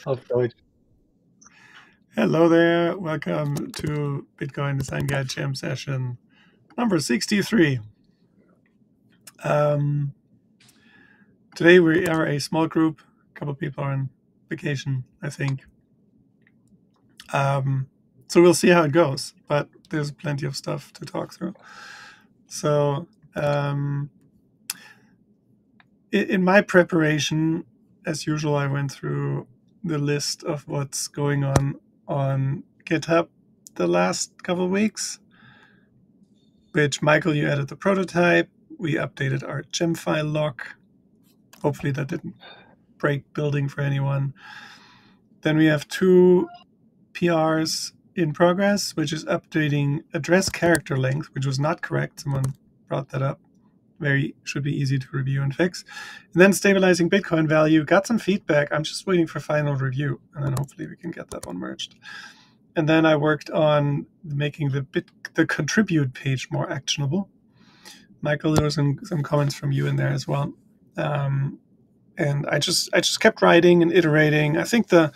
auf Deutsch. Hello there. Welcome to Bitcoin Design Guide Jam session number 63. Today we are a small group. A couple of people are on vacation, I think. So we'll see how it goes, but there's plenty of stuff to talk through. So in my preparation, as usual, I went through the list of what's going on GitHub the last couple of weeks, which, Michael, you added the prototype. We updated our gem file lock. Hopefully that didn't break building for anyone. Then we have 2 PRs in progress, which is updating address character length, which was not correct. Someone brought that up. Should be easy to review and fix. And then stabilizing Bitcoin value. Got some feedback. I'm just waiting for final review, and then hopefully we can get that one merged. And then I worked on making the contribute page more actionable. Michael, there were some comments from you in there as well. And I just kept writing and iterating. I think the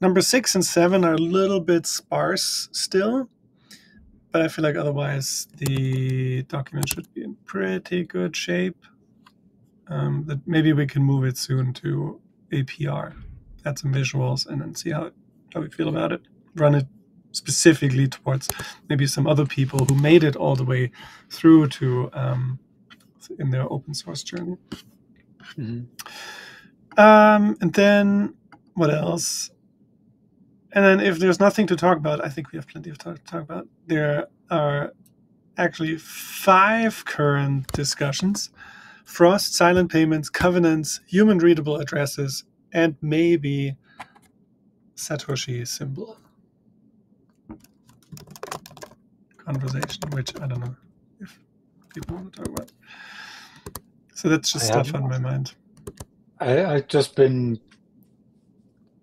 number 6 and 7 are a little bit sparse still, but I feel like otherwise the document should be in pretty good shape. That maybe we can move it soon to APR, add some visuals, and then see how we feel about it. Run it specifically towards maybe some other people who made it all the way through to in their open source journey. Mhm. And then what else? And then if there's nothing to talk about, I think we have plenty of to talk about. There are actually 5 current discussions: Frost, silent payments, covenants, human-readable addresses, and maybe Satoshi symbol conversation, which I don't know if people want to talk about. So that's just stuff on my mind. I've just been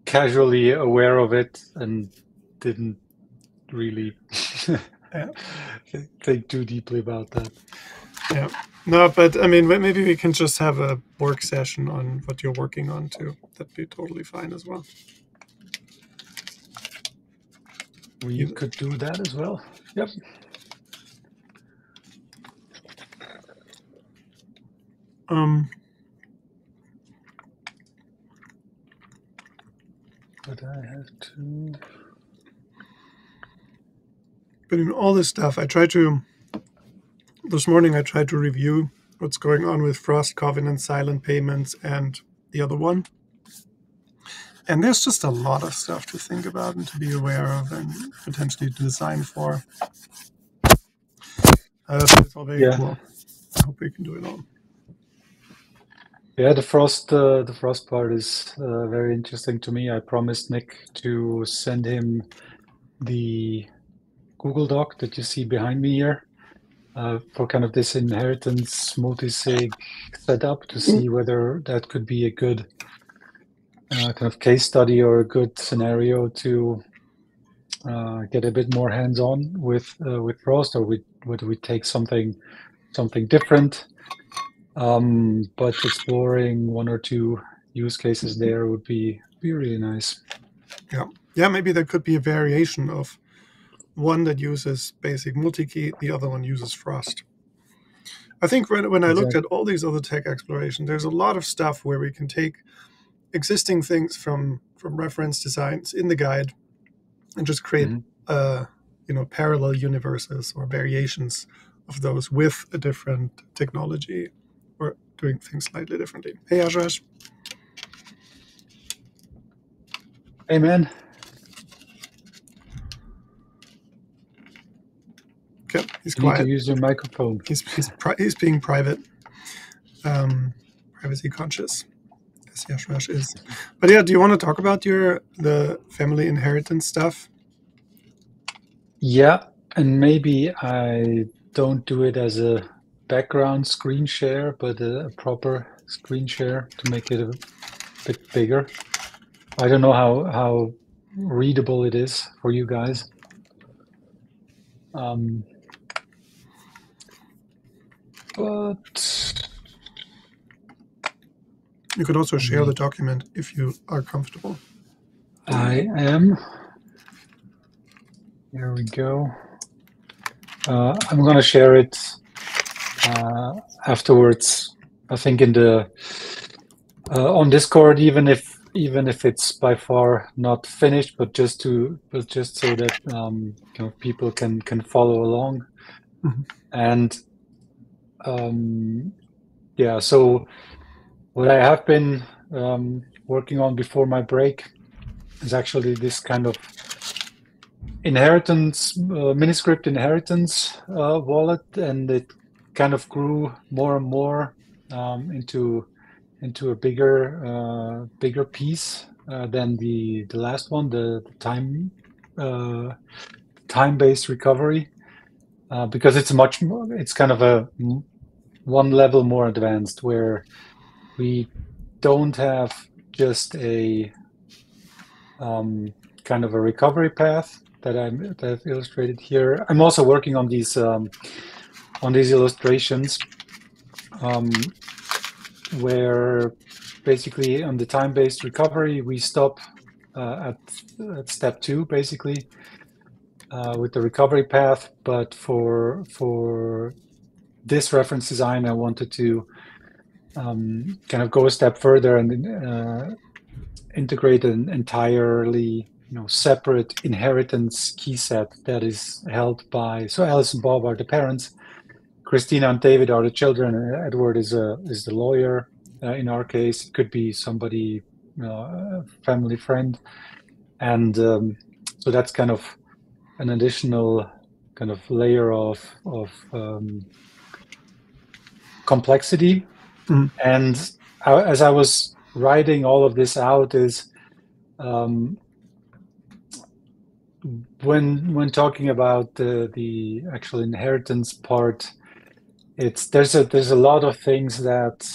casually aware of it and didn't really think too deeply about that. Yeah. No, but I mean, maybe we can just have a work session on what you're working on too. That'd be totally fine as well. We could do that as well. Yep. But I have to. But in all this stuff, this morning I tried to review what's going on with Frost, Covenant, silent payments, and the other one. And there's just a lot of stuff to think about and to be aware of and potentially to design for. It's all very cool. I hope we can do it all. Yeah, the frost part is very interesting to me. I promised Nick to send him the Google Doc that you see behind me here for kind of this inheritance multi-sig setup to see whether that could be a good kind of case study or a good scenario to get a bit more hands-on with Frost, or whether we take something different. But exploring 1 or 2 use cases there would be really nice. Yeah, maybe there could be a variation of one that uses basic multi-key, the other one uses Frost. I think when I looked at all these other tech exploration, there's a lot of stuff where we can take existing things from reference designs in the guide and just create parallel universes or variations of those with a different technology or doing things slightly differently. Hey, Ashrash. Hey, man. Okay, he's you quiet. need to use your microphone. He's being private, privacy conscious, as Yashrash is. But yeah, do you want to talk about the family inheritance stuff? Yeah, and maybe I don't do it as a background screen share, but a proper screen share to make it a bit bigger. I don't know how readable it is for you guys. But you could also share the document if you are comfortable. I am. Here we go. I'm gonna share it afterwards. I think in the on Discord, even if it's by far not finished, but just so that people can follow along. Mhm. And yeah, so what I have been working on before my break is actually this kind of inheritance, miniscript inheritance wallet, and it kind of grew more and more into a bigger piece than the last one, the time-based recovery, because it's much more, it's kind of a one level more advanced, where we don't have just a kind of a recovery path that I've illustrated here. I'm also working on these illustrations, where basically on the time-based recovery we stop at step 2, basically with the recovery path. But for this reference design, I wanted to kind of go a step further and integrate an entirely separate inheritance key set that is held by, so Alice and Bob are the parents, Christina and David are the children, and Edward is the lawyer. In our case, it could be somebody, a family friend, and so that's kind of an additional kind of layer of complexity. Mhm. And as I was writing all of this out, is when talking about the actual inheritance part, there's a lot of things that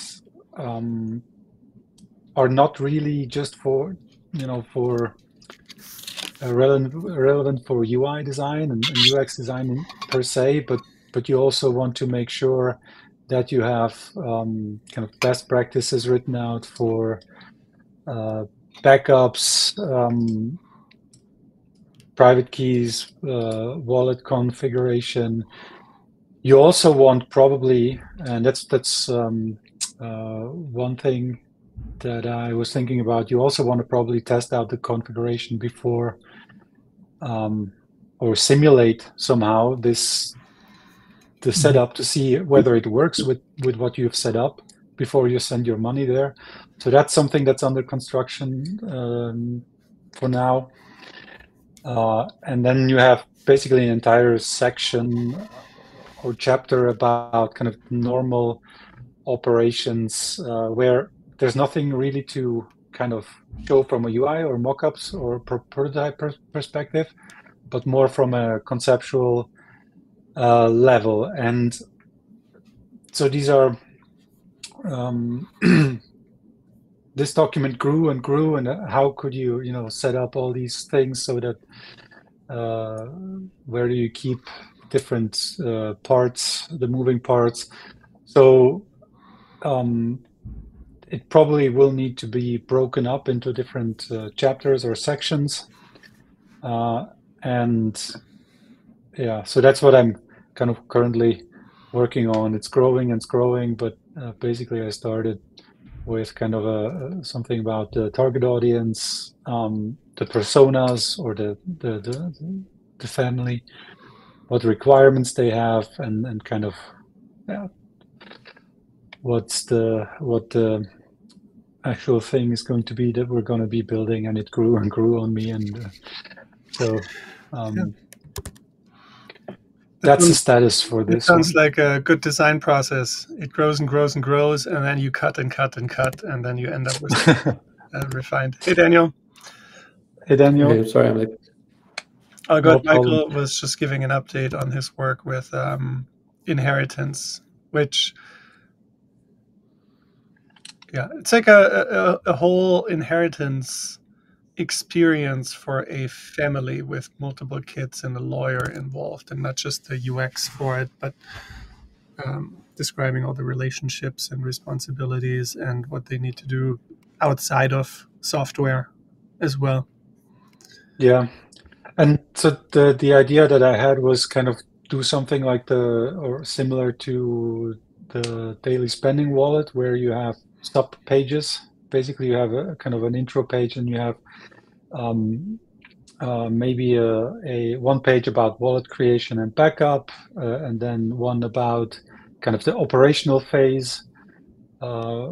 are not really just for for relevant for UI design and UX design per se, but you also want to make sure that you have kind of best practices written out for backups, private keys, wallet configuration. You also want probably, and that's one thing that I was thinking about. You also want to probably test out the configuration before, or simulate somehow the setup to see whether it works with what you've set up before you send your money there. So that's something that's under construction for now. And then you have basically an entire section or chapter about kind of normal operations, where there's nothing really to kind of show from a UI or mockups or prototype perspective, but more from a conceptual level. And so these are this document grew and grew, and how could you set up all these things so that where do you keep different parts, the moving parts? So it probably will need to be broken up into different chapters or sections. And yeah, so that's what I'm kind of currently working on. It's growing and it's growing, but basically I started with kind of something about the target audience, the personas, or the family, what requirements they have, and kind of yeah, what the actual thing is going to be that we're going to be building. And it grew and grew on me, and so Yeah. that's the status for It this sounds one. like a good design process. It grows and grows and grows, and then you cut and cut and cut, and then you end up with refined. Hey, Daniel. Hey, Daniel. Okay, sorry, I'm like, Oh, No good. problem. Michael was just giving an update on his work with inheritance, which, yeah, it's like a whole inheritance experience for a family with multiple kids and a lawyer involved, and not just the UX for it, but describing all the relationships and responsibilities and what they need to do outside of software as well. Yeah. And so the idea that I had was kind of do something like the or similar to the daily spending wallet where you have sub pages. Basically, you have a kind of an intro page and you have um, maybe a one page about wallet creation and backup, and then one about kind of the operational phase, uh,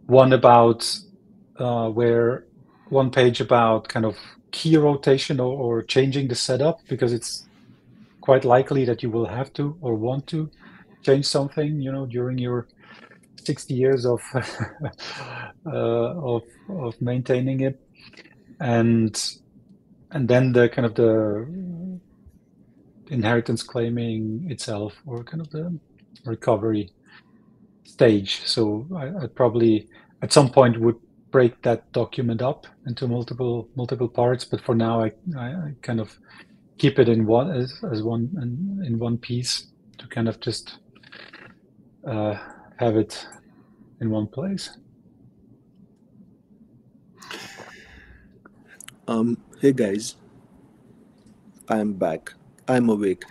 one about where one page about kind of key rotation or changing the setup because it's quite likely that you will have to or want to change something, during your 60 years of of maintaining it, and then the kind of the inheritance claiming itself or kind of the recovery stage. So I probably at some point would break that document up into multiple parts, but for now I kind of keep it in one as one in one piece to kind of just uh, have it in one place. Hey guys, I'm back. I'm awake.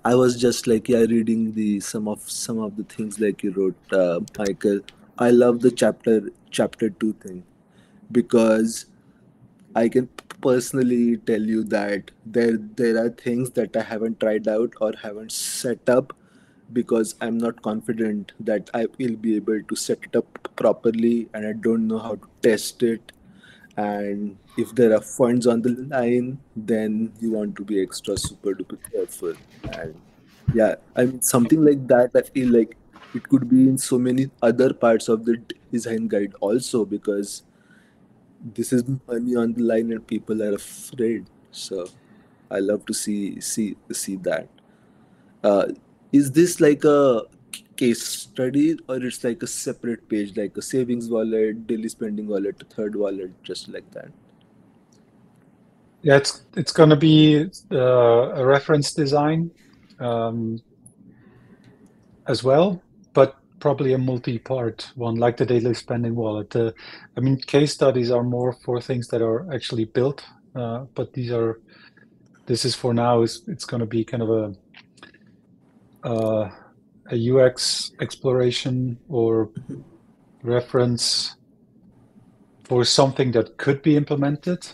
I was just like reading the some of the things like you wrote, Michael. I love the chapter two thing because I can personally tell you that there are things that I haven't tried out or haven't set up because I'm not confident that I will be able to set it up properly, and I don't know how to test it. And if there are funds on the line, then you want to be extra super duper careful. And yeah, I mean something like that, I feel like it could be in so many other parts of the design guide also, because this is money on the line and people are afraid. So I love to see that. uh, is this like a case study, or it's like a separate page, like a savings wallet, daily spending wallet, a third wallet, just like that? Yeah, it's going to be a reference design um, as well, but probably a multi-part one, like the daily spending wallet. I mean, case studies are more for things that are actually built, but this is for now. It's going to be kind of uh, a UX exploration or reference for something that could be implemented.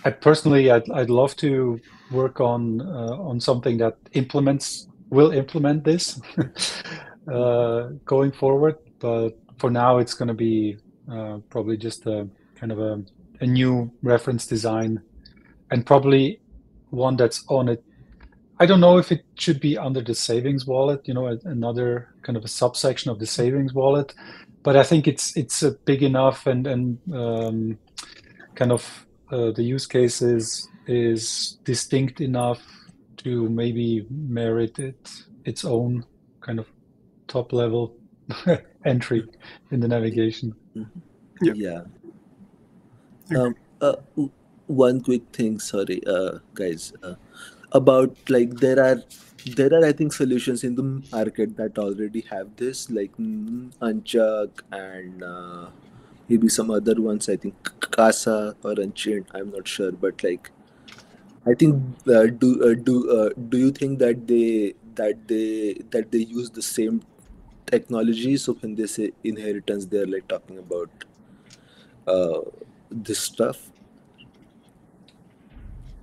I'd love to work on something that will implement this going forward. But for now, it's going to be probably just a kind of a new reference design and probably one that's on it. I don't know if it should be under the savings wallet, another kind of a subsection of the savings wallet, but I think it's a big enough and kind of the use case is distinct enough to maybe merit its own kind of top level entry in the navigation. Mhm. Yeah, Yeah. agree. Um, One quick thing, sorry, guys, about like there are I think solutions in the market that already have this, like Unchuck and maybe some other ones. I think Casa or Unchained. I'm not sure, but like I think do you think that they use the same technology? So when they say inheritance, they're like talking about uh, this stuff.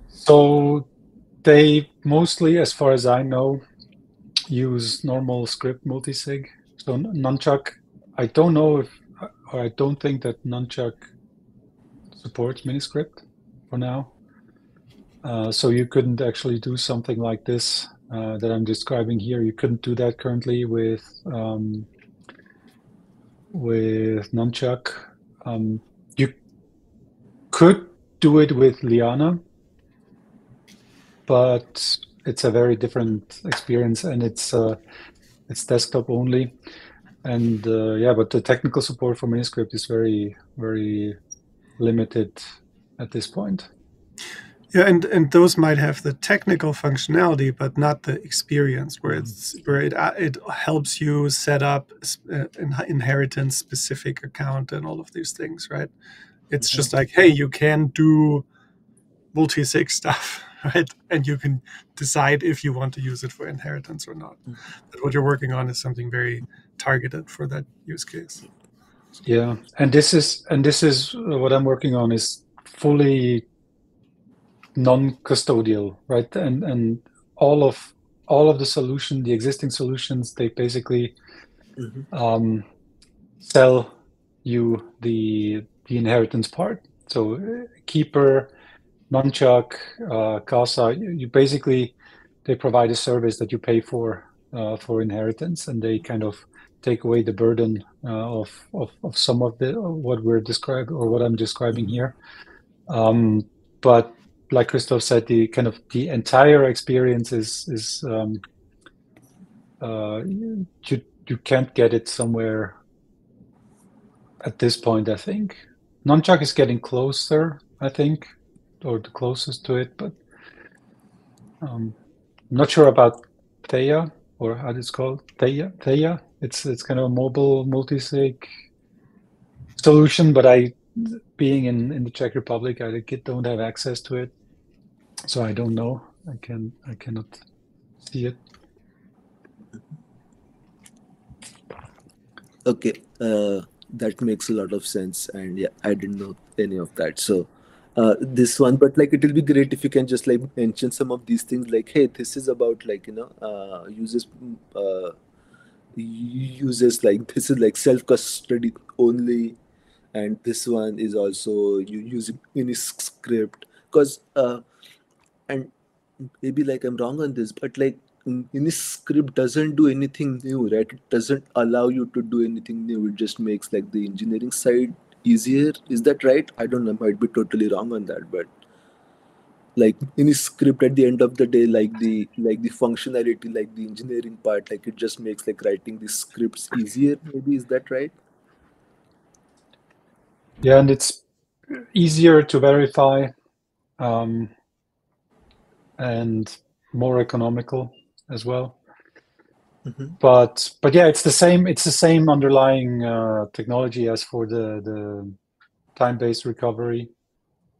So they mostly, as far as I know, use normal script multisig. So Nunchuck, I don't know if, or I don't think that Nunchuck supports miniscript for now. So you couldn't actually do something like this that I'm describing here. You couldn't do that currently with Nunchuck. You could do it with Liana, but it's a very different experience, and it's desktop only. And yeah, but the technical support for miniscript is very very limited at this point. Yeah, and those might have the technical functionality, but not the experience where it helps you set up inheritance specific account and all of these things, right? It's just like, hey, you can do multi-sig stuff, right? And you can decide if you want to use it for inheritance or not. But what you're working on is something very targeted for that use case. Yeah, and this is what I'm working on is fully non-custodial, right? And all of the solution, the existing solutions, they basically sell you the inheritance part. So keeper, nunchuck, casa, you basically they provide a service that you pay for inheritance, and they kind of take away the burden of some of the what we're describing or what I'm describing here. But like Christoph said, the kind of the entire experience is you can't get it somewhere at this point, I think. Nunchuck is getting closer, I think, or the closest to it, but I'm not sure about Theia or how it's called. Theia. It's kind of a mobile multi-sig solution, but being in the Czech Republic, I don't have access to it, so I don't know. I cannot see it. Okay, that makes a lot of sense, and yeah, I didn't know any of that. So this one, but like it will be great if you can just like mention some of these things, like, hey, this is about like uh, uses like this is like self custody only, and this one is also you using any script because and maybe like I'm wrong on this, but like any script doesn't do anything new, right? It doesn't allow you to do anything new. It just makes like the engineering side easier. Is that right? I don't know. I might be totally wrong on that, but like any script at the end of the day, like the functionality, like the engineering part, like it just makes like writing the scripts easier. Maybe is that right? Yeah, and it's easier to verify um, and more economical as well. But yeah, it's the same underlying technology as for the time-based recovery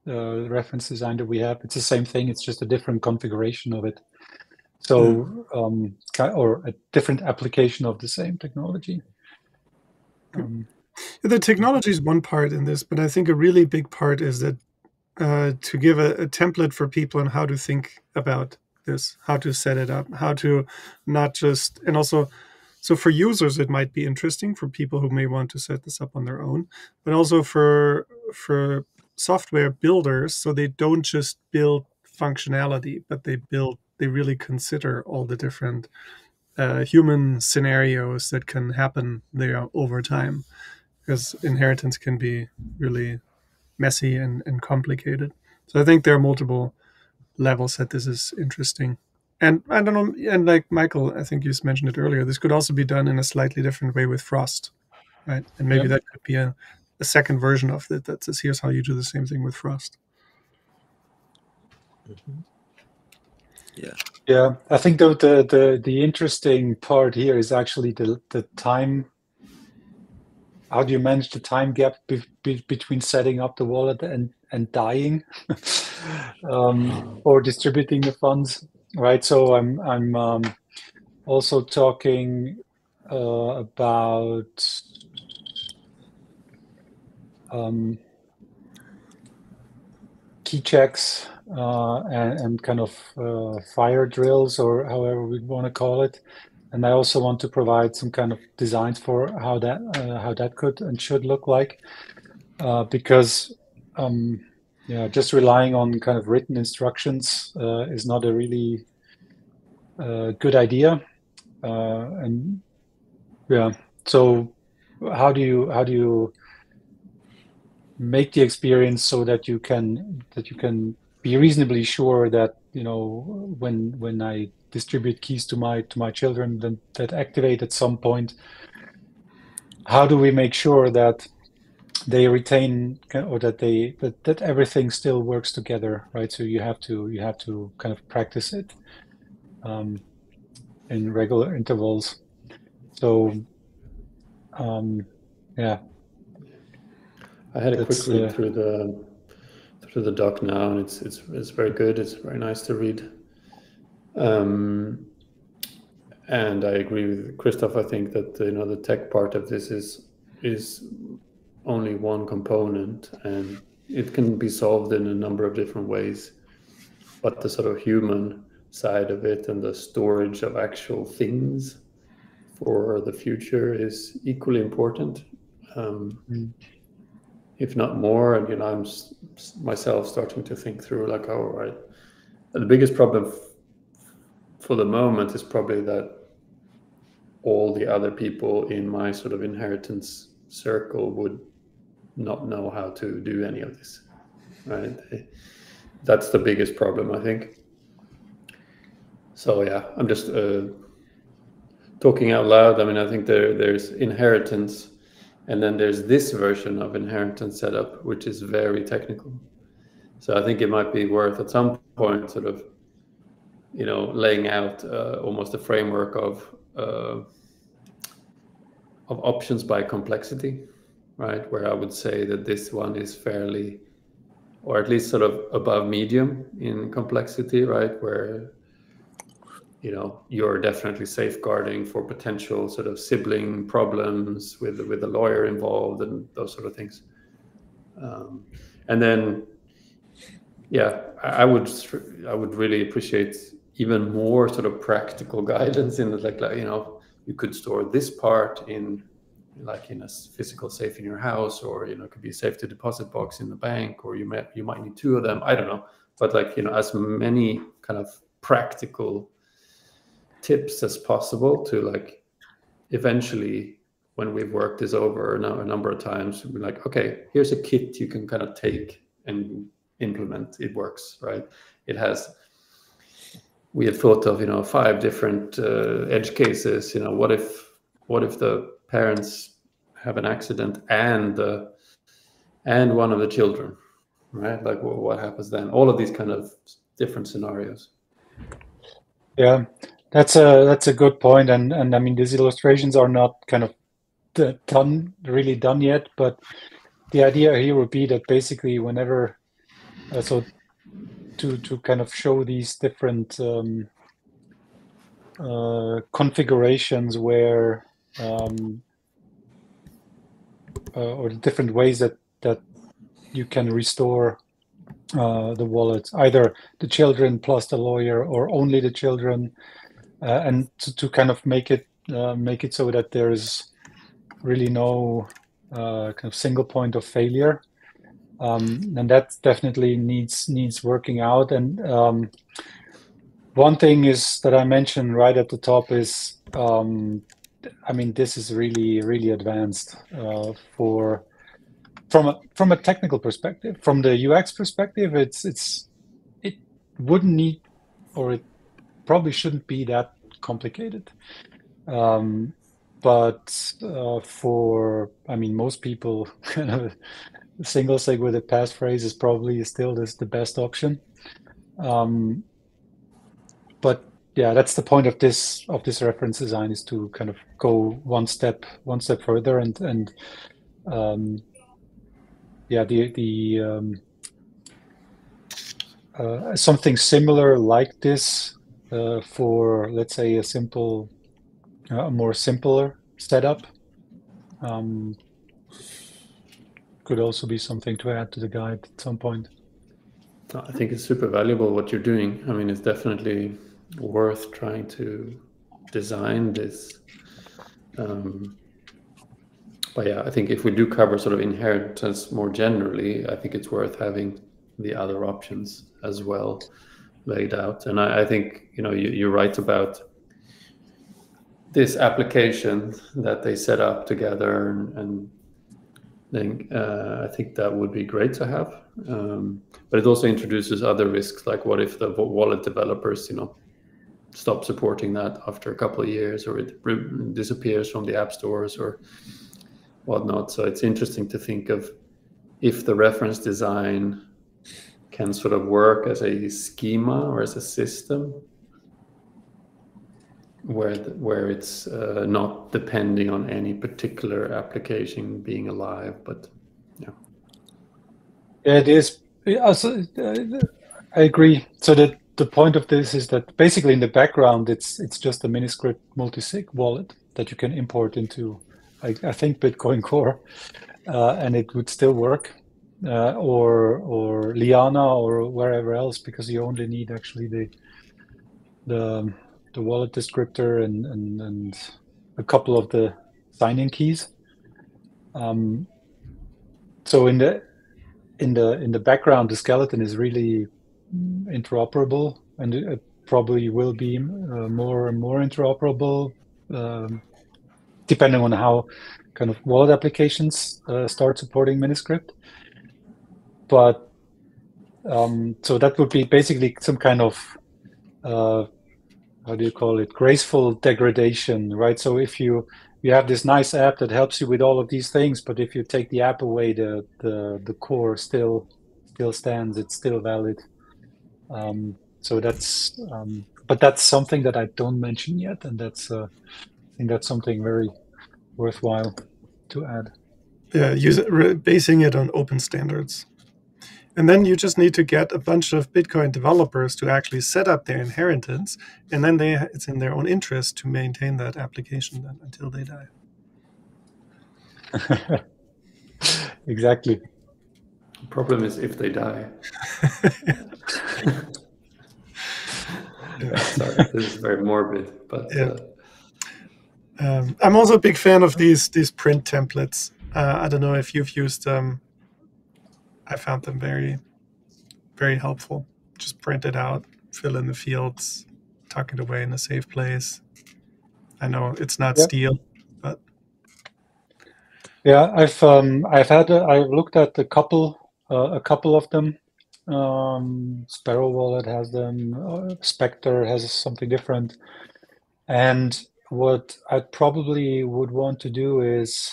reference design that we have. It's the same thing. It's just a different configuration of it. So or a different application of the same technology. The technology is one part in this, but I think a really big part is that to give a template for people on how to think about this, how to set it up, how to not just, and also, so for users, it might be interesting for people who may want to set this up on their own, but also for software builders, so they don't just build functionality, but they really consider all the different human scenarios that can happen there over time, because inheritance can be really messy and complicated. So I think there are multiple levels that this is interesting. And I don't know, and like Michael, I think you mentioned it earlier, this could also be done in a slightly different way with Frost, right? And maybe that could be a second version of it that says, here's how you do the same thing with Frost. Yeah. Yeah, I think though the interesting part here is actually the time. How do you manage the time gap between setting up the wallet and dying, or distributing the funds, right? So I'm also talking about key checks and kind of fire drills, or however we want to call it. And I also want to provide some kind of designs for how that could and should look like, because yeah, just relying on kind of written instructions is not a really good idea. And yeah, so how do you make the experience so that you can be reasonably sure that when I distribute keys to my children that activate at some point, how do we make sure that they retain, or that everything still works together, right? So you have to kind of practice it in regular intervals. So yeah, I had a quick that's read through the doc now, and it's very good. It's very nice to read. And I agree with Christoph. I think that the tech part of this is only one component, and it can be solved in a number of different ways. But the sort of human side of it and the storage of actual things for the future is equally important, if not more. And I'm myself starting to think through like, oh, right, the biggest problem for the moment is probably that all the other people in my sort of inheritance circle would not know how to do any of this, right? That's the biggest problem, I think. So yeah, I'm just talking out loud. I mean, I think there's inheritance, and then there's this version of inheritance setup, which is very technical. So I think it might be worth at some point sort of, laying out almost a framework of options by complexity, right? Where I would say that this one is fairly, or at least sort of above medium in complexity, right? Where you're definitely safeguarding for potential sort of sibling problems with a lawyer involved and those sort of things. And then, yeah, I would really appreciate even more sort of practical guidance in like you could store this part in a physical safe in your house, or it could be a safety deposit box in the bank, or you might need two of them. I don't know, but as many kind of practical tips as possible to eventually, when we've worked this over a number of times, we're like, okay, here's a kit you can kind of take and implement. It works, right? We had thought of 5 different edge cases. What if the parents have an accident and one of the children, right? Like what happens then? All of these kind of different scenarios. Yeah, that's a good point, and I mean these illustrations are not kind of really done yet, but the idea here would be that basically whenever so to kind of show these different configurations where or the different ways that you can restore the wallet, either the children plus the lawyer or only the children, and to kind of make it so that there's really no kind of single point of failure, and that definitely needs working out. And one thing is that I mentioned right at the top is, I mean, this is really advanced from a technical perspective. From the UX perspective, it wouldn't need, or it probably shouldn't be that complicated. But for, I mean, most people, kind of a single sig with a passphrase is probably still the best option. But yeah, that's the point of this reference design, is to kind of go one step further, and yeah, something similar like this for, let's say, a more simpler setup could also be something to add to the guide at some point. I think it's super valuable what you're doing. I mean, it's definitely worth trying to design this. But yeah, I think if we do cover sort of inheritance more generally, I think it's worth having the other options as well laid out. And I think you're right about this application that they set up together, and then I think that would be great to have. But it also introduces other risks, like what if the wallet developers stop supporting that after a couple of years, or it disappears from the app stores, or whatnot. So it's interesting to think of if the reference design can sort of work as a schema or as a system where it's not depending on any particular application being alive, but yeah. Yeah, it is. Also, I agree. So the point of this is that basically in the background, it's just a Miniscript multisig wallet that you can import into, I think, Bitcoin Core, and it would still work, or Liana or wherever else, because you only need actually the wallet descriptor and a couple of the signing keys. So in the background, the skeleton is really interoperable, and it probably will be more and more interoperable, depending on how kind of wallet applications start supporting Miniscript. But so that would be basically some kind of how do you call it, graceful degradation, right? So if you have this nice app that helps you with all of these things, but if you take the app away, the core still stands. It's still valid. So that's but that's something that I don't mention yet, and that's I think that's something very worthwhile to add. Yeah, basing it on open standards. And then you just need to get a bunch of Bitcoin developers to actually set up their inheritance, and then it's in their own interest to maintain that application then until they die. Exactly. The problem is if they die. Sorry, this is very morbid, but yeah. I'm also a big fan of these print templates. I don't know if you've used them. I found them very, very helpful. Just print it out, fill in the fields, tuck it away in a safe place. I know it's not steel, but yeah, I've looked at a couple of them. Sparrow Wallet has them. Spectre has something different. And what I probably would want to do is,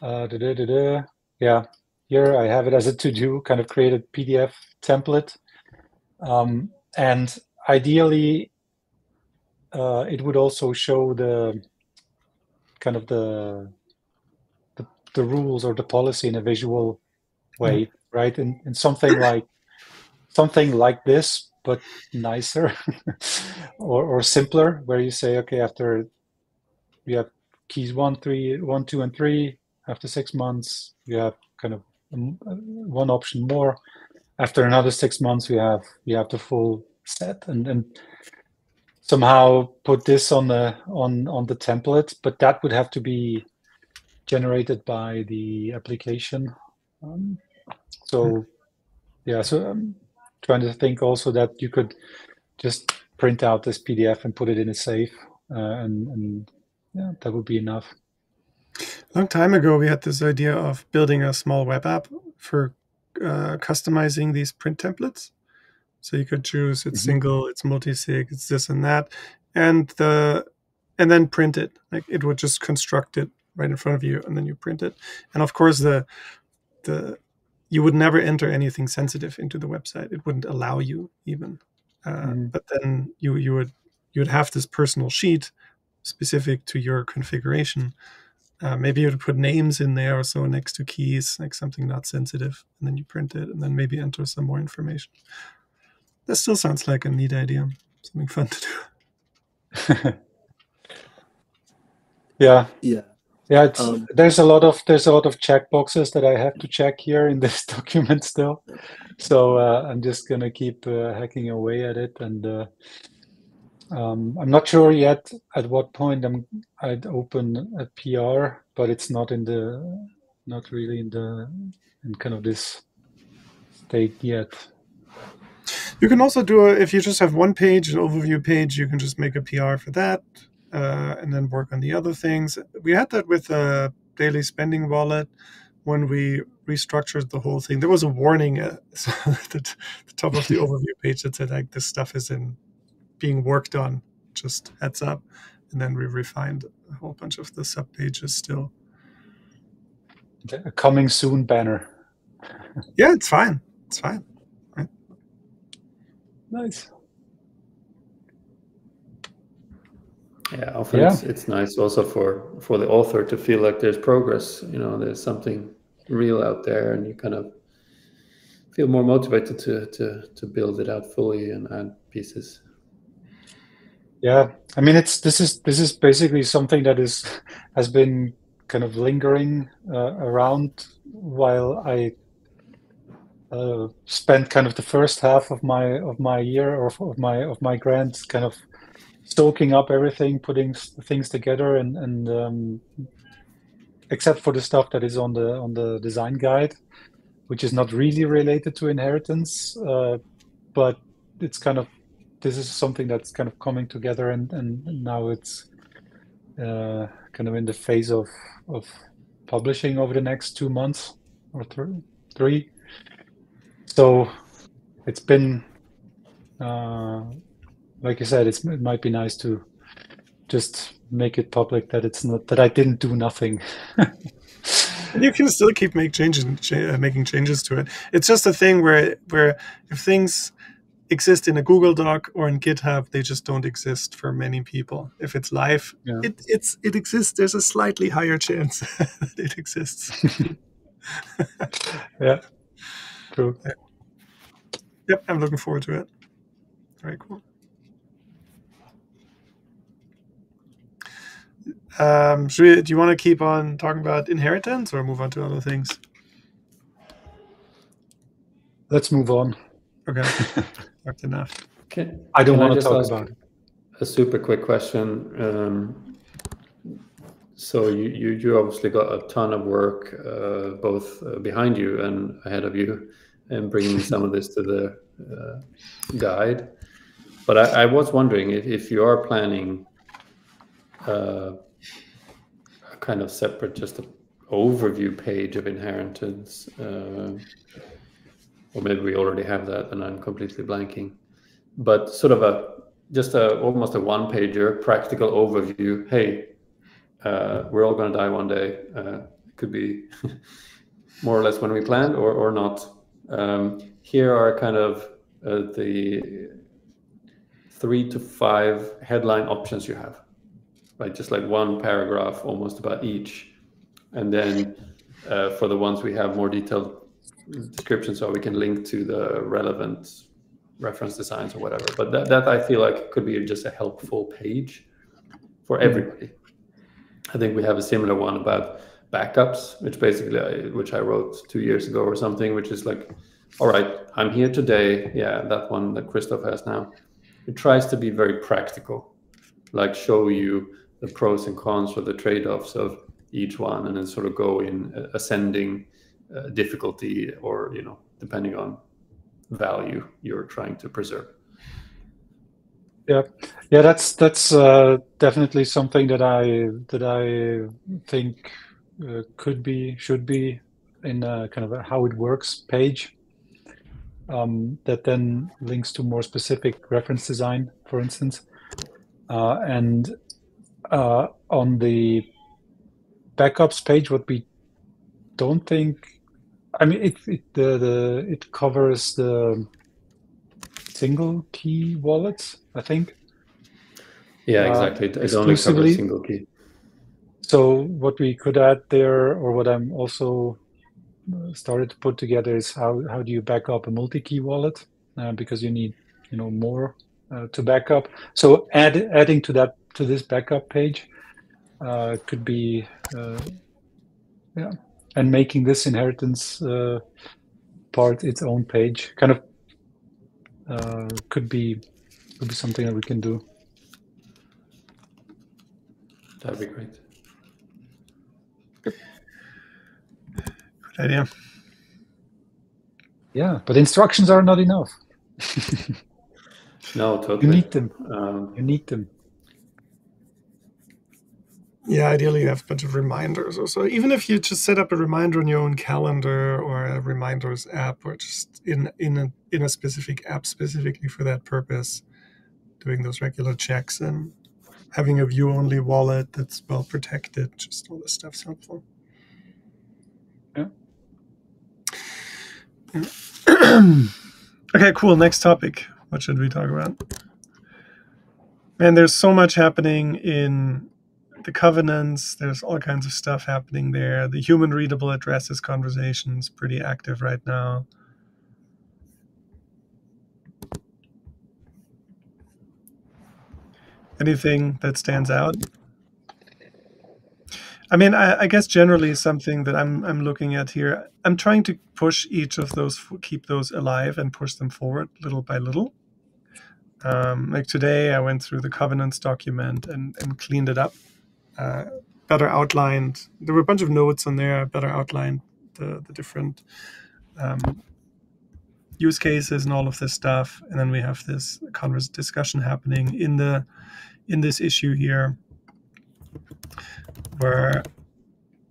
yeah, here I have it as a to-do, kind of create a PDF template. And ideally, it would also show the kind of the rules or the policy in a visual way, right? And something like this, but nicer or simpler, where you say, okay, after you have keys 1, 2, and 3. After 6 months, you have kind of one option more. After another 6 months, you have the full set, and somehow put this on the template. But that would have to be generated by the application. So yeah, so I'm trying to think also that you could just print out this PDF and put it in a safe, and yeah, that would be enough. A long time ago, we had this idea of building a small web app for customizing these print templates. So you could choose it's single, it's multi-sig, it's this and that, and then print it. Like it would just construct it right in front of you, and then you print it. And of course, you would never enter anything sensitive into the website. It wouldn't allow you even. But then you would have this personal sheet specific to your configuration. Maybe you would put names in there or so next to keys, like something not sensitive, and then you print it, and then maybe enter some more information. That still sounds like a neat idea. Something fun to do. Yeah. Yeah. It's there's a lot of checkboxes that I have to check here in this document still. So I'm just gonna keep hacking away at it, and I'm not sure yet at what point I'd open a PR, but it's not really in kind of this state yet. You can also do if you just have one page, an overview page, you can just make a PR for that, and then work on the other things. We had that with a daily spending wallet when we restructured the whole thing. There was a warning at the top of the overview page that said like this stuff is being worked on, just heads up. And then we refined a whole bunch of the sub pages still. A coming soon banner. Yeah, it's fine. It's fine. Right. Nice. Yeah, often it's nice also for the author to feel like there's progress. There's something real out there, and you kind of feel more motivated to build it out fully and add pieces. Yeah, I mean, this is basically something that has been kind of lingering around while I spent kind of the first half of my year or of my grant kind of soaking up everything, putting things together, and except for the stuff that is on the design guide, which is not really related to inheritance, but it's kind of this is something that's kind of coming together, and now it's kind of in the phase of publishing over the next 2 months or three. So it's been, like you said, it might be nice to just make it public that it's not that I didn't do nothing. And you can still keep making changes to it. It's just a thing where if things exist in a Google Doc or in GitHub, they just don't exist for many people. If it's live, Yeah. it exists. There's a slightly higher chance that it exists. Yeah, true. Yep, I'm looking forward to it. Very cool. Do you want to keep on talking about inheritance or move on to other things? Let's move on. Okay, talked enough. I don't want to just talk ask about it. a super quick question? So you obviously got a ton of work, both behind you and ahead of you, and bringing some of this to the guide. But I was wondering if you are planning a kind of separate, just an overview page of inheritance, or maybe we already have that and I'm completely blanking. But sort of almost a one-pager practical overview. Hey, we're all going to die one day. It could be more or less when we planned or not. Here are kind of the 3 to 5 headline options you have, right? Just like one paragraph almost about each. And then for the ones we have more detailed descriptions, so we can link to the relevant reference designs or whatever. But that I feel like could be just a helpful page for everybody. I think we have a similar one about backups, which I wrote 2 years ago or something, which is like, all right, I'm here today. Yeah, that one that Christoph has now. It tries to be very practical, like show you the pros and cons or the trade-offs of each one, and then sort of go in ascending difficulty or, depending on value you're trying to preserve. Yeah, that's definitely something that I think should be in a kind of a how it works page, that then links to more specific reference design, for instance, and on the backups page, what we don't think, I mean, it covers the single key wallets, I think. Yeah, exactly. It only Exclusively. covers single key. So what we could add there, or what I'm also started to put together, is how do you back up a multi-key wallet, because you need more to back up. So adding to this backup page could be and making this inheritance part its own page, kind of could be something that we can do. That'd be great. Good idea. Yeah, but instructions are not enough. No, totally. You need them. You need them. Yeah, ideally you have a bunch of reminders or so. Even if you just set up a reminder on your own calendar or a reminders app, or just in a specific app specifically for that purpose, doing those regular checks and having a view-only wallet that's well protected, just all this stuff's helpful. Okay, cool. Next topic. What should we talk about? Man, there's so much happening in the covenants. There's all kinds of stuff happening there. The human-readable addresses conversation's pretty active right now. Anything that stands out? I mean, I guess generally something that I'm looking at here, I'm trying to push each of those, keep those alive and push them forward little by little. Like today, I went through the covenants document and cleaned it up, better outlined. There were a bunch of notes on there, better outlined the different use cases and all of this stuff. And then we have this discussion happening in this issue here, where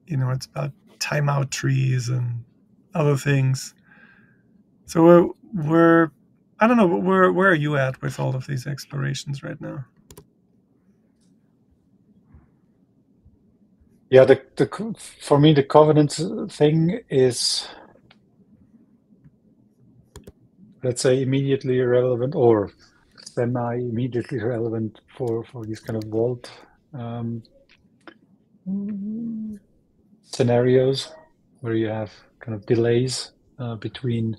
it's about timeout trees and other things. So we're I don't know, where are you at with all of these explorations right now? Yeah, for me, the covenant thing is, let's say, immediately relevant or semi-immediately relevant for these kind of vault scenarios where you have kind of delays between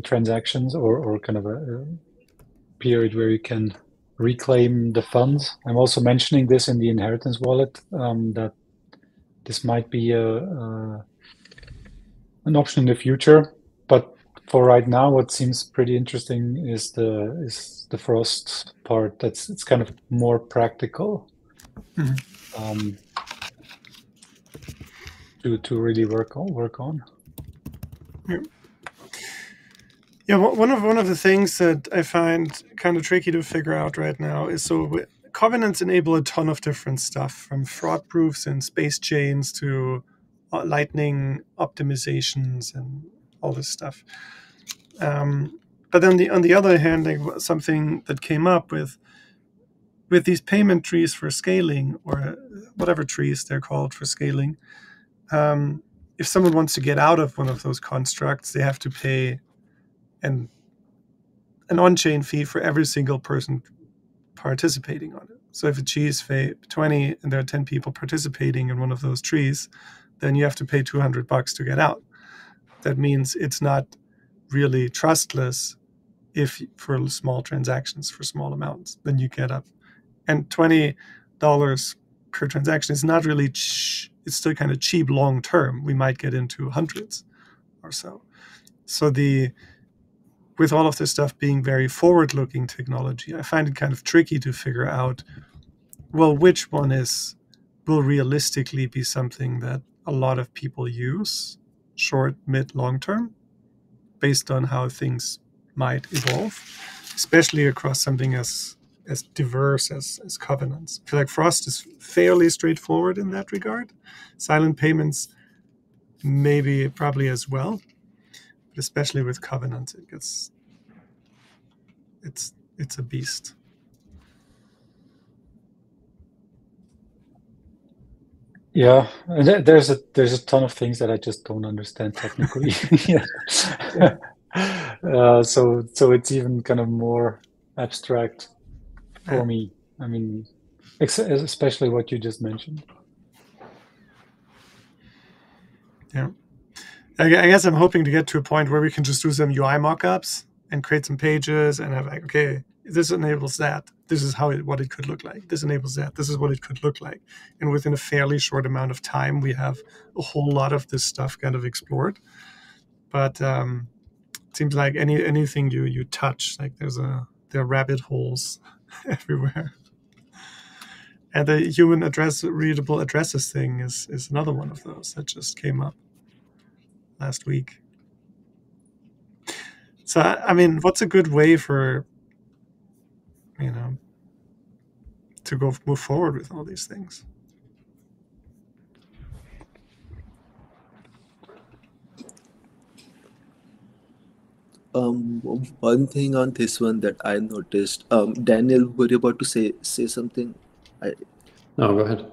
transactions or kind of a period where you can reclaim the funds. I'm also mentioning this in the inheritance wallet, that this might be an option in the future. But for right now, what seems pretty interesting is the Frost part. It's kind of more practical. Mm-hmm. To really work on. Yeah, one of the things that I find kind of tricky to figure out right now is, so covenants enable a ton of different stuff, from fraud proofs and space chains to lightning optimizations and all this stuff. But then on the other hand, like, something that came up with these payment trees for scaling, or whatever trees they're called for scaling, if someone wants to get out of one of those constructs, they have to pay an on-chain fee for every single person participating on it. So if a tree is 20 and there are 10 people participating in one of those trees, then you have to pay $200 to get out. That means it's not really trustless if for small transactions, for small amounts, then you get up. And $20 per transaction is not really, it's still kind of cheap long term. We might get into hundreds or so. So with all of this stuff being very forward-looking technology, I find it kind of tricky to figure out, well, which one will realistically be something that a lot of people use, short, mid, long term, based on how things might evolve, especially across something as diverse as covenants. I feel like Frost is fairly straightforward in that regard. Silent payments, probably as well, but especially with covenants, it's a beast. Yeah, and there's a ton of things that I just don't understand technically. So it's even kind of more abstract for me. I mean, especially what you just mentioned. Yeah, I guess I'm hoping to get to a point where we can just do some UI mockups and create some pages and have like, okay, this enables that. This is what it could look like. This enables that. This is what it could look like. And within a fairly short amount of time, we have a whole lot of this stuff kind of explored. But it seems like anything you touch, like there are rabbit holes everywhere. And the readable addresses thing is another one of those that just came up last week. So, I mean, what's a good way for, to move forward with all these things? One thing on this one that I noticed, Daniel, were you about to say something? No, go ahead.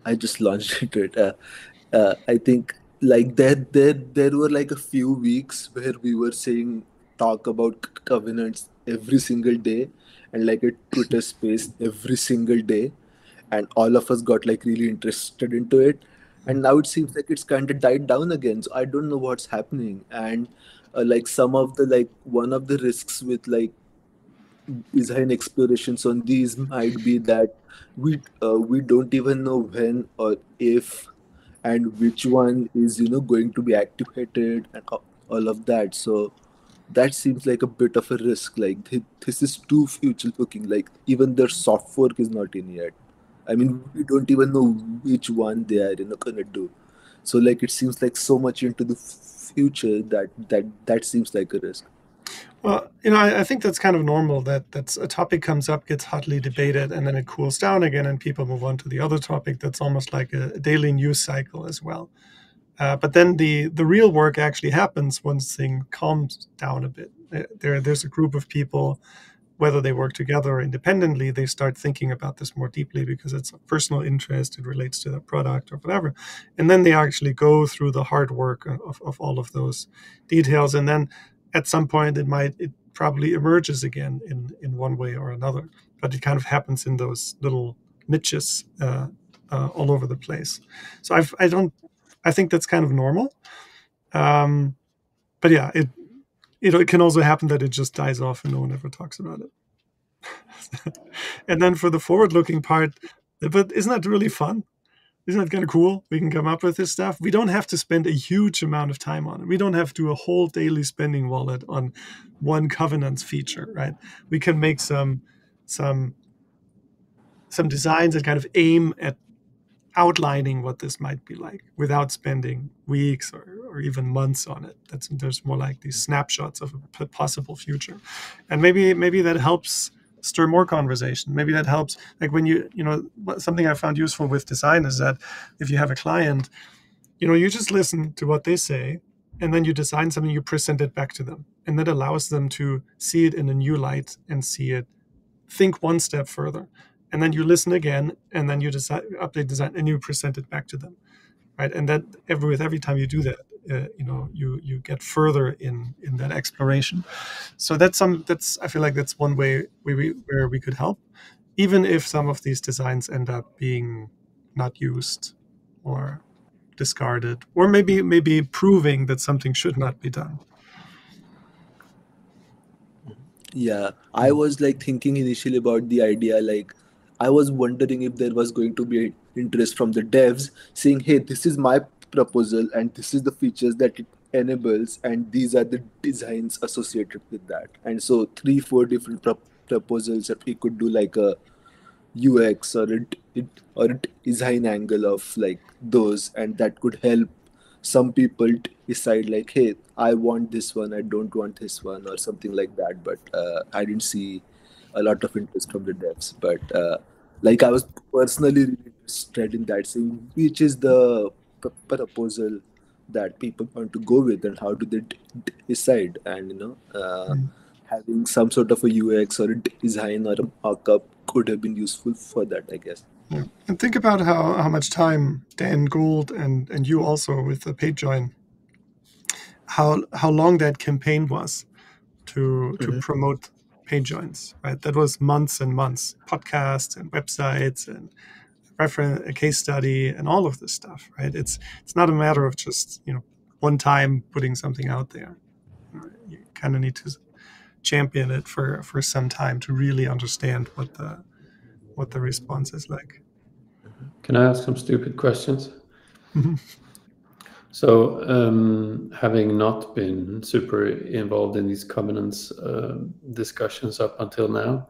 I just launched into it. I think like there were like a few weeks where we were saying talk about covenants every single day, and like a Twitter space every single day, and all of us got like really interested into it. And now it seems like it's kind of died down again, so I don't know what's happening. And like some of the like one of the risks with like design explorations on these might be that we don't even know when or if and which one is going to be activated and all of that. So that seems like a bit of a risk. Like this is too future looking. Like even their soft fork is not in yet. I mean, we don't even know which one they are gonna do. So like it seems like so much into the future that seems like a risk. Well, I think that's kind of normal that's a topic comes up, gets hotly debated, and then it cools down again, and people move on to the other topic. That's almost like a daily news cycle as well. But then the real work actually happens once things calms down a bit. There's a group of people, whether they work together or independently, they start thinking about this more deeply because it's a personal interest, it relates to their product or whatever. And then they actually go through the hard work of all of those details. And then at some point it probably emerges again in one way or another. But it kind of happens in those little niches all over the place. So I think that's kind of normal. But yeah, it can also happen that it just dies off and no one ever talks about it. And then for the forward-looking part, but isn't that really fun? Isn't that kind of cool? We can come up with this stuff. We don't have to spend a huge amount of time on it. We don't have to do a whole daily spending wallet on one Covenants feature, right? We can make some designs that kind of aim at outlining what this might be like without spending weeks or even months on it. There's more like these snapshots of a possible future, and maybe that helps stir more conversation. Maybe that helps, like when something I found useful with design is that if you have a client, you just listen to what they say, and then you design something, you present it back to them, and that allows them to see it in a new light and think one step further, and then you listen again, and then you decide update design, and you present it back to them, right? And that every time you do that, you get further in that exploration. So that's I feel like that's one way where we could help, even if some of these designs end up being not used or discarded, or maybe proving that something should not be done. Yeah, I was like thinking initially about the idea, like I was wondering if there was going to be interest from the devs saying, hey, this is my proposal and this is the features that it enables and these are the designs associated with that. And so 3-4 different proposals that we could do like a UX or a design angle of like those, and that could help some people decide like, hey, I want this one, I don't want this one, or something like that. But I didn't see a lot of interest from the devs. But like I was personally really interested in that, saying which is the proposal that people want to go with and how do they decide, and having some sort of a UX or a design or a markup could have been useful for that, I guess. Yeah. And think about how much time Dan Gould and you also with the PageJoin, how long that campaign was to promote PageJoins, right? That was months and months, podcasts and websites and a case study and all of this stuff, right? It's not a matter of just one time putting something out there. You kind of need to champion it for some time to really understand what the response is like. Can I ask some stupid questions? Mm-hmm. So, having not been super involved in these covenants discussions up until now,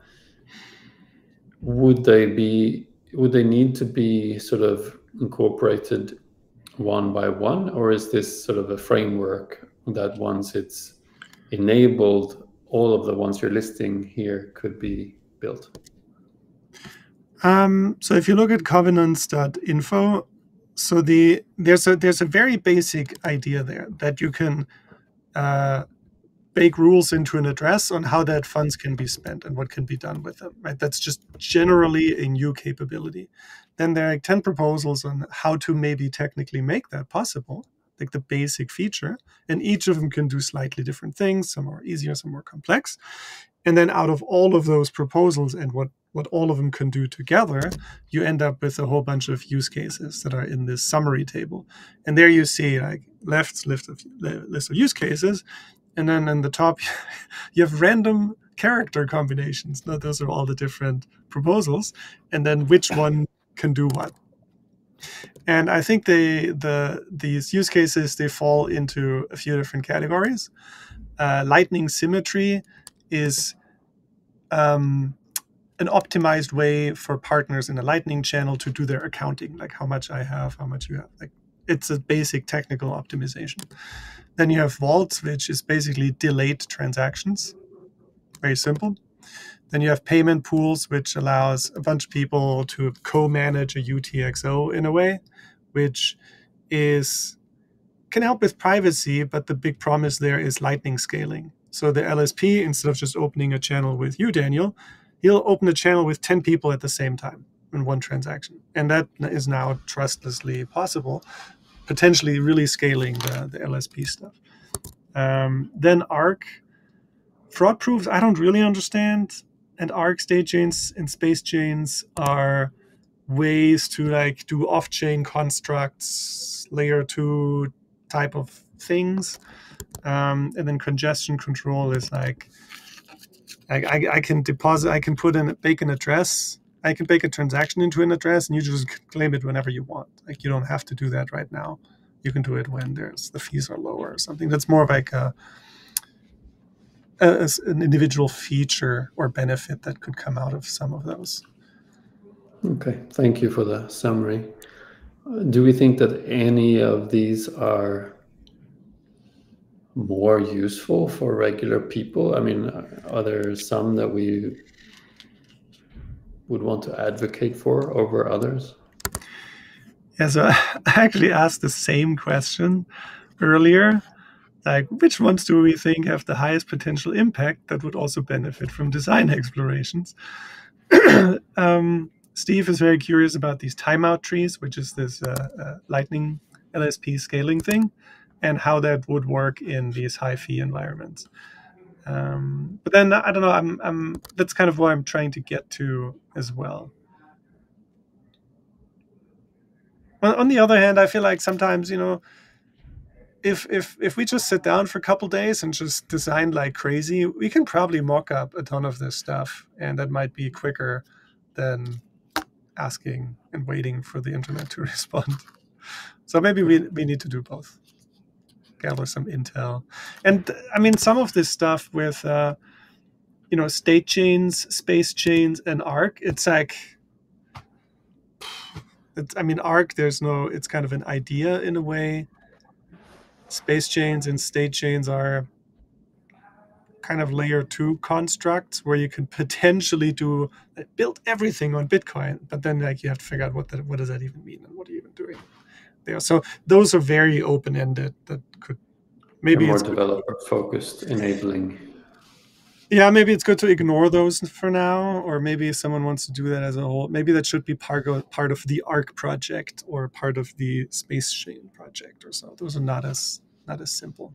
would they need to be sort of incorporated one by one, or is this sort of a framework that once it's enabled, all of the ones you're listing here could be built? So if you look at covenants.info, so there's a very basic idea there that you can bake rules into an address on how that funds can be spent and what can be done with them, right? That's just generally a new capability. Then there are 10 proposals on how to maybe technically make that possible. like the basic feature, and each of them can do slightly different things. Some are easier, some more complex. And then out of all of those proposals and what all of them can do together, you end up with a whole bunch of use cases that are in this summary table. And there you see like list of use cases. And then in the top, you have random character combinations. Now, those are all the different proposals. And then which one can do what. And I think these use cases, they fall into a few different categories. Lightning symmetry is an optimized way for partners in a Lightning channel to do their accounting, like how much I have, how much you have. Like it's a basic technical optimization. Then you have vaults, which is basically delayed transactions. Very simple. Then you have payment pools, which allows a bunch of people to co-manage a UTXO in a way, which can help with privacy, but the big promise there is Lightning scaling. So the LSP, instead of just opening a channel with you, Daniel, he'll open a channel with 10 people at the same time in one transaction. And that is now trustlessly possible, potentially really scaling the LSP stuff. Then ARC. Fraud proofs, I don't really understand. And ARC state chains and space chains are ways to like do off-chain constructs, layer 2 type of things. And then congestion control is like I can deposit, I can bake an address, I can bake a transaction into an address, and you just claim it whenever you want. Like you don't have to do that right now. You can do it when the fees are lower or something. That's more like an individual feature or benefit that could come out of some of those. Okay, thank you for the summary. Do we think that any of these are more useful for regular people? I mean, are there some that we would want to advocate for over others? Yeah, so I actually asked the same question earlier. Like, which ones do we think have the highest potential impact that would also benefit from design explorations? Steve is very curious about these timeout trees, which is this Lightning LSP scaling thing, and how that would work in these high fee environments. But then I don't know. That's kind of what I'm trying to get to as well. On the other hand, I feel like sometimes, if we just sit down for a couple days and just design like crazy, we can probably mock up a ton of this stuff, and that might be quicker than asking and waiting for the internet to respond. So maybe we need to do both. Gather some intel. And I mean, some of this stuff with, state chains, space chains, and ARC, it's like, ARC, it's kind of an idea in a way. Space chains and state chains are kind of layer 2 constructs where you can potentially build everything on Bitcoin, but then like you have to figure out what does that even mean and what are you even doing there. So those are very open-ended. That could maybe more developer focused, enabling. Yeah, maybe it's good to ignore those for now, or maybe if someone wants to do that as a whole, maybe that should be part of the ARC project or part of the space chain project or so. Those are not as simple.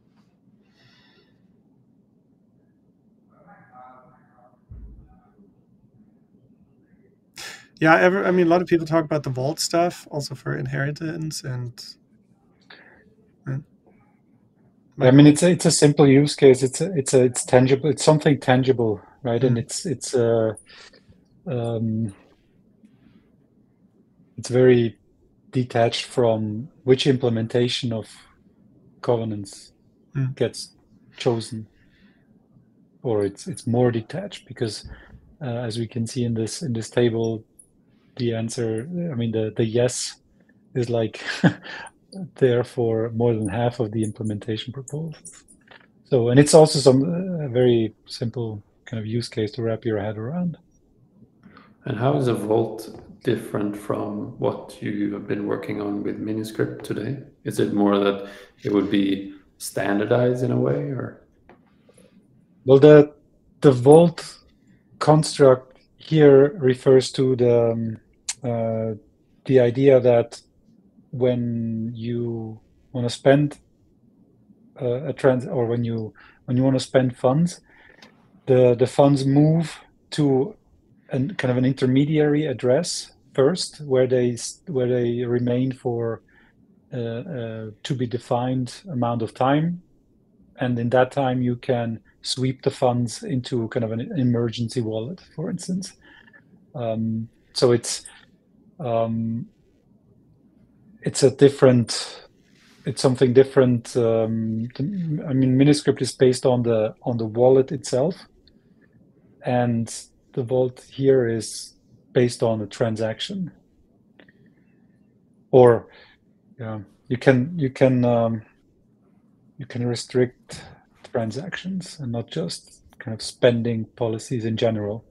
Yeah, a lot of people talk about the vault stuff also for inheritance and I mean, it's a simple use case. It's tangible. It's something tangible, right? And it's very detached from which implementation of governance gets chosen, or it's more detached because, as we can see in this table, the answer, I mean, the yes is like there for more than half of the implementation proposals. So, and it's also some very simple kind of use case to wrap your head around. And how is a vault different from what you have been working on with Miniscript today? Is it more that it would be standardized in a way, or? Well, the vault construct here refers to the idea that when want to spend when you want to spend funds, the funds move to kind of an intermediary address first, where they remain for to be defined amount of time, and in that time you can sweep the funds into kind of an emergency wallet, for instance. So it's something different. I mean, Miniscript is based on the wallet itself, and the vault here is based on a transaction. Or you can restrict transactions and not just kind of spending policies in general.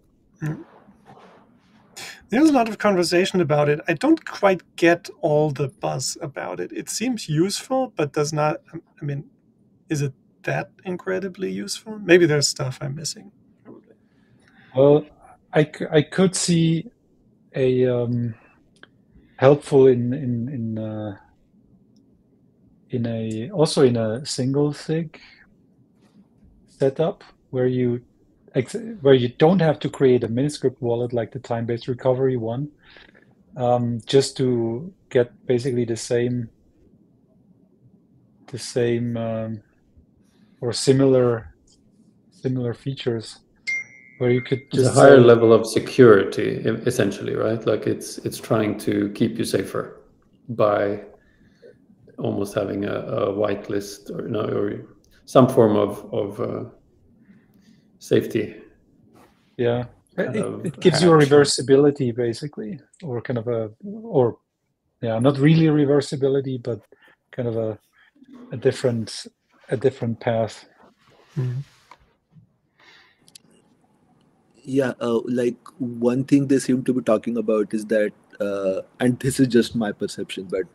There's a lot of conversation about it. I don't quite get all the buzz about it. It seems useful, but does not. I mean, is it that incredibly useful? Maybe there's stuff I'm missing. Probably. Well, I could see a helpful in a single sig setup where you don't have to create a Miniscript wallet like the time-based recovery one, just to get basically the same or similar features, where you could just it's a higher level of security, essentially, right? Like it's trying to keep you safer by almost having a whitelist or some form of safety. Yeah, it gives you a reversibility, basically, or kind of not really reversibility, but kind of a different path. Mm-hmm. Yeah, like one thing they seem to be talking about is that, and this is just my perception, but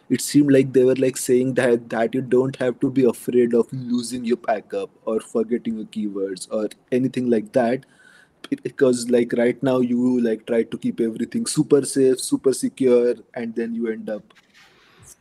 it seemed like they were like saying that you don't have to be afraid of losing your backup or forgetting your keywords or anything like that, because like right now you like try to keep everything super safe, super secure, and then you end up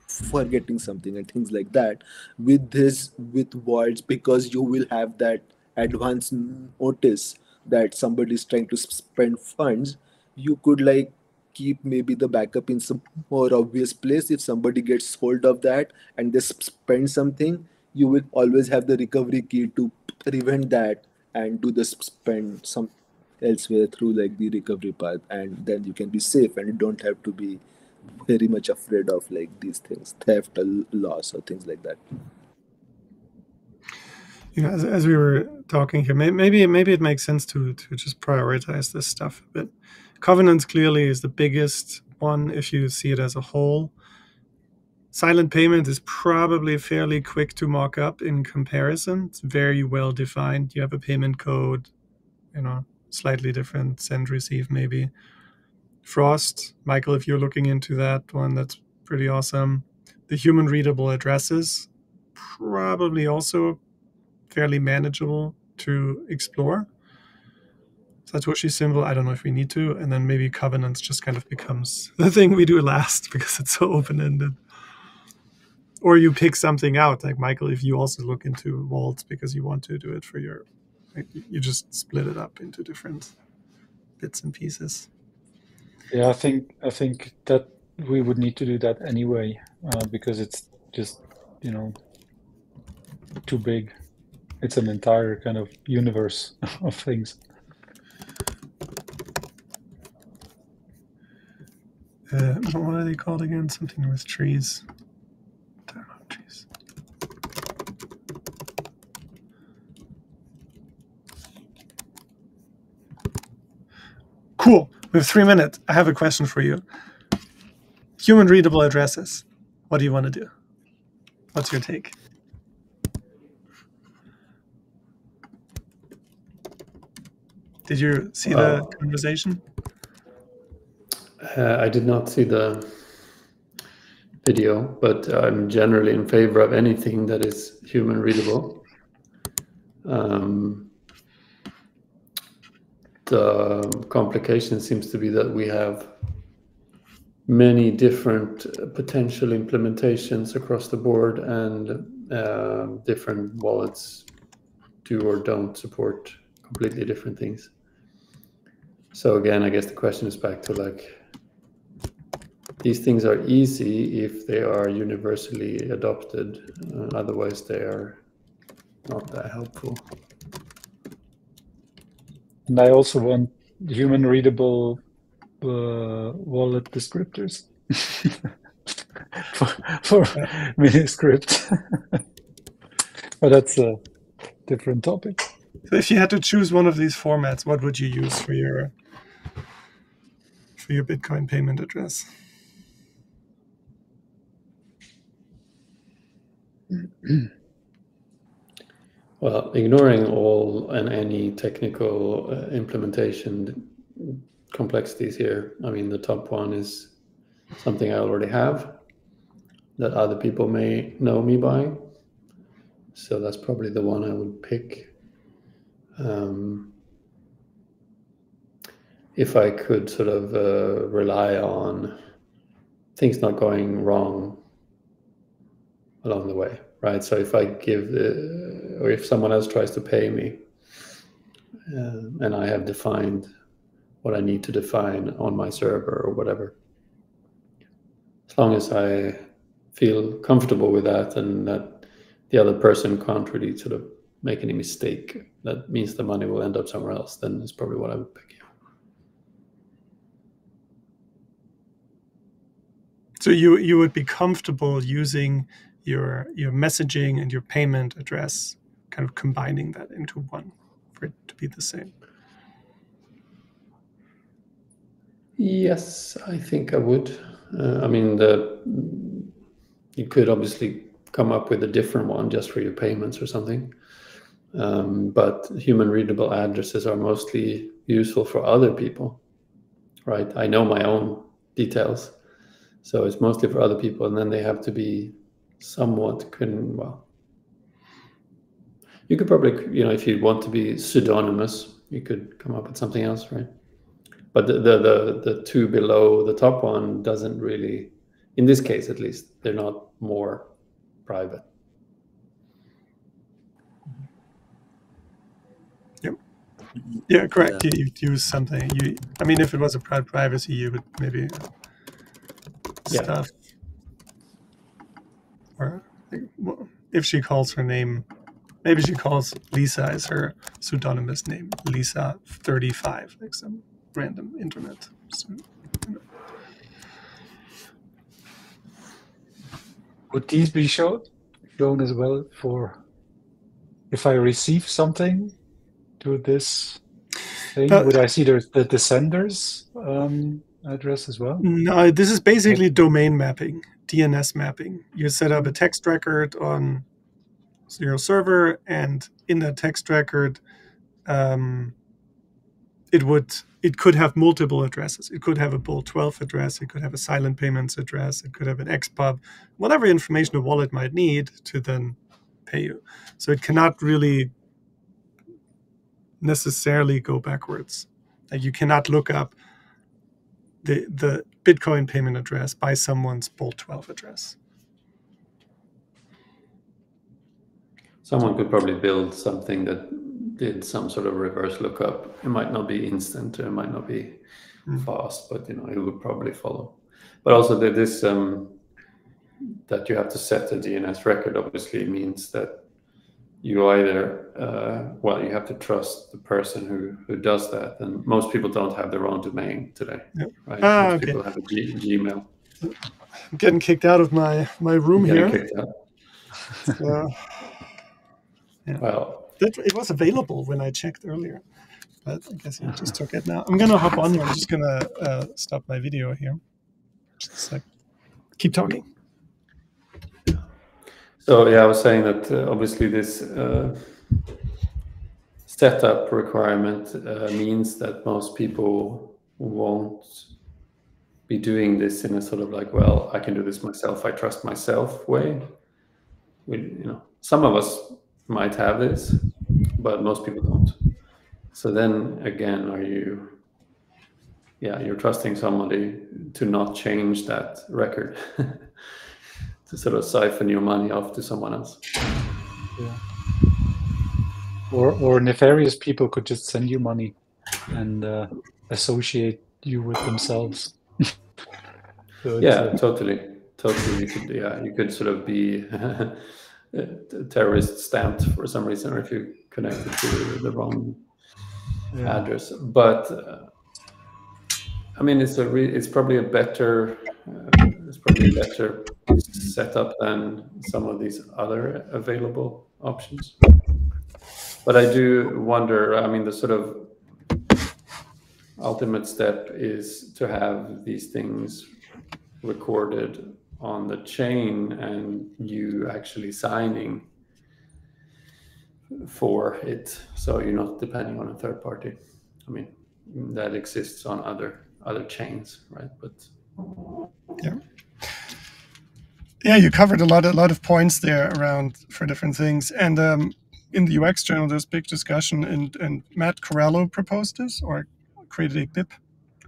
forgetting something and things like that. With words, because you will have that advance notice that somebody is trying to spend funds, you could like keep maybe the backup in some more obvious place. If somebody gets hold of that and they spend something, you will always have the recovery key to prevent that and do the spend some elsewhere through like the recovery path, and then you can be safe and you don't have to be very much afraid of like these things, theft or loss or things like that. Yeah, as we were talking here, maybe it makes sense to just prioritize this stuff a bit. Covenants clearly is the biggest one if you see it as a whole. Silent payment is probably fairly quick to mock up in comparison. It's very well defined. You have a payment code, slightly different, send, receive maybe. Frost, Michael, if you're looking into that one, that's pretty awesome. The human readable addresses, probably also fairly manageable to explore. Satoshi symbol, I don't know if we need to. And then maybe covenants just kind of becomes the thing we do last because it's so open-ended. Or you pick something out, like Michael, if you also look into vaults because you want to do it for you just split it up into different bits and pieces. Yeah, I think that we would need to do that anyway, because it's just, too big. It's an entire kind of universe of things. What are they called again? Something with trees. Trees. Cool. We have 3 minutes. I have a question for you. Human readable addresses. What do you want to do? What's your take? Did you see the conversation? I did not see the video, but I'm generally in favor of anything that is human readable. The complication seems to be that we have many different potential implementations across the board, and different wallets do or don't support completely different things. So again, I guess the question is back to like, these things are easy if they are universally adopted. Otherwise, they are not that helpful. And I also want human-readable wallet descriptors for Miniscript. But that's a different topic. So if you had to choose one of these formats, what would you use for your Bitcoin payment address? Well, ignoring all and any technical implementation complexities here, I mean, the top one is something I already have that other people may know me by. So that's probably the one I would pick. If I could sort of rely on things not going wrong along the way, right? So if I give or if someone else tries to pay me, and I have defined what I need to define on my server or whatever, as long as I feel comfortable with that and that the other person can't really sort of make any mistake, that means the money will end up somewhere else, then it's probably what I would pick. So you would be comfortable using your messaging and your payment address, kind of combining that into one for it to be the same? Yes, I think I would. I mean, you could obviously come up with a different one just for your payments or something. But human-readable addresses are mostly useful for other people, right? I know my own details, so it's mostly for other people, and then they have to be somewhat well. You could probably, if you want to be pseudonymous, you could come up with something else, right? But the two below the top one doesn't really, in this case at least, they're not more private. Yep. Yeah, correct. Yeah. You'd use something. I mean, if it was a privacy, you would maybe stuff. Or if she calls her name, maybe she calls Lisa as her pseudonymous name, Lisa35, like some random internet. Would these be shown as well for if I receive something to this thing? Would I see the sender's address as well? No, this is basically domain mapping, DNS mapping. You set up a text record on your server, and in that text record, it could have multiple addresses. It could have a Bolt 12 address. It could have a silent payments address. It could have an XPub, whatever information a wallet might need to then pay you. So it cannot really necessarily go backwards. Like you cannot look up the Bitcoin payment address by someone's Bolt 12 address. Someone could probably build something that did some sort of reverse lookup. It might not be instant, or it might not be fast, but it would probably follow. But also this that you have to set a DNS record obviously means that you either you have to trust the person who does that, and most people don't have their own domain today, right? Most people have a Gmail. I'm getting kicked out of my room here. Kicked out. Yeah. Well, it was available when I checked earlier, but I guess I just took it now. I'm gonna hop on here. I'm just gonna stop my video here. Just like keep talking. So I was saying that obviously this setup requirement means that most people won't be doing this in a sort of like, well, I can do this myself, I trust myself way. Some of us might have this, but most people don't. So then again, are you you're trusting somebody to not change that record, to sort of siphon your money off to someone else. Yeah. Or nefarious people could just send you money and associate you with themselves. So Yeah, totally. You could sort of be terrorist stamped for some reason, or if you connected to the wrong address. But I mean, it's probably a better setup than some of these other available options. But I do wonder. I mean, the sort of ultimate step is to have these things recorded on the chain and you actually signing for it, so you're not depending on a third party. I mean, that exists on other chains, right? But yeah, you covered a lot of points there around for different things. And in the UX journal, there's big discussion, and Matt Corallo proposed this or created a BIP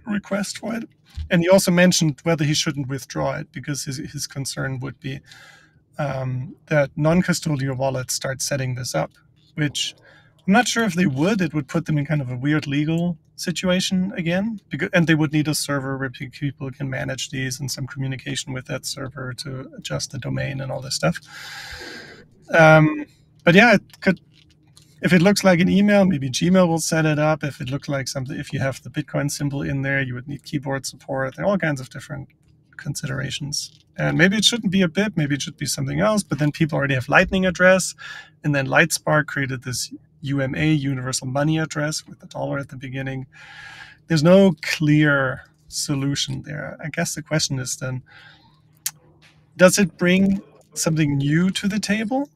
request for it. And he also mentioned whether he shouldn't withdraw it, because his concern would be that non-custodial wallets start setting this up, which I'm not sure if they would. It would put them in kind of a weird legal situation again, and they would need a server where people can manage these and some communication with that server to adjust the domain and all this stuff. But yeah, it could. If it looks like an email, maybe Gmail will set it up. If it looks like something, if you have the Bitcoin symbol in there, you would need keyboard support. There are all kinds of different considerations. And maybe it shouldn't be a BIP, maybe it should be something else. But then people already have Lightning address, and then Lightspark created this UMA, Universal Money Address, with the dollar at the beginning. There's no clear solution there. I guess the question is then, does it bring something new to the table?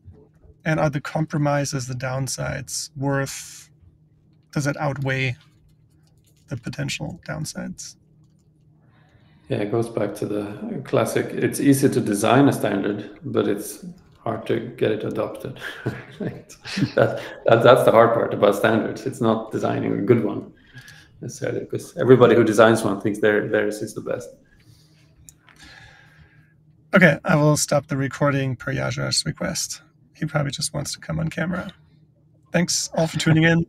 And are the compromises, the downsides, does it outweigh the potential downsides? yeah, it goes back to the classic. It's easy to design a standard, but it's hard to get it adopted. Right? That's the hard part about standards. It's not designing a good one necessarily, because everybody who designs one thinks theirs is the best. Okay, I will stop the recording per Yajar's request. He probably just wants to come on camera. Thanks all for tuning in.